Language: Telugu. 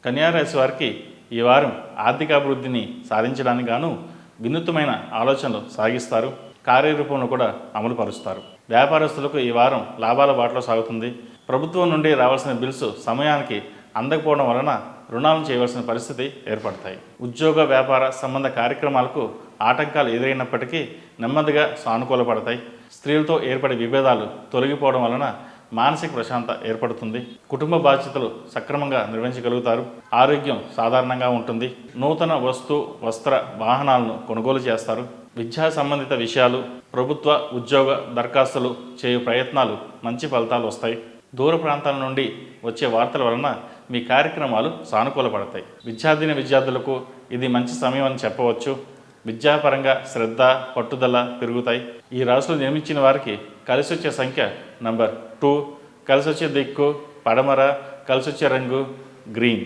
కన్యా రాశి వారికి ఈ వారం ఆర్థిక అభివృద్ధిని సాధించడానికి గాను వినూత్నమైన ఆలోచనలు సాగిస్తారు. కార్యరూపంలో కూడా అమలు పరుస్తారు. వ్యాపారస్తులకు ఈ వారం లాభాల బాటలో సాగుతుంది. ప్రభుత్వం నుండి రావాల్సిన బిల్స్ సమయానికి అందకపోవడం వలన రుణాలను చేయవలసిన పరిస్థితి ఏర్పడతాయి. ఉద్యోగ వ్యాపార సంబంధ కార్యక్రమాలకు ఆటంకాలు ఎదురైనప్పటికీ నెమ్మదిగా సానుకూలపడతాయి. స్త్రీలతో ఏర్పడే విభేదాలు తొలగిపోవడం వలన మానసిక ప్రశాంతత ఏర్పడుతుంది. కుటుంబ బాధ్యతలు సక్రమంగా నిర్వహించగలుగుతారు. ఆరోగ్యం సాధారణంగా ఉంటుంది. నూతన వస్త్ర వాహనాలను కొనుగోలు చేస్తారు. విద్యా సంబంధిత విషయాలు, ప్రభుత్వ ఉద్యోగ దరఖాస్తులు చేయు ప్రయత్నాలు మంచి ఫలితాలు వస్తాయి. దూర ప్రాంతాల నుండి వచ్చే వార్తల వలన మీ కార్యక్రమాలు సానుకూలపడతాయి. విద్యార్థులకు ఇది మంచి సమయం అని చెప్పవచ్చు. విద్యాపరంగా శ్రద్ధ, పట్టుదల పెరుగుతాయి. ఈ రాశిలో జన్మించిన వారికి కలిసి వచ్చే సంఖ్య నంబర్ 2, కలిసి వచ్చే దిక్కు పడమర, కలిసి వచ్చే రంగు గ్రీన్.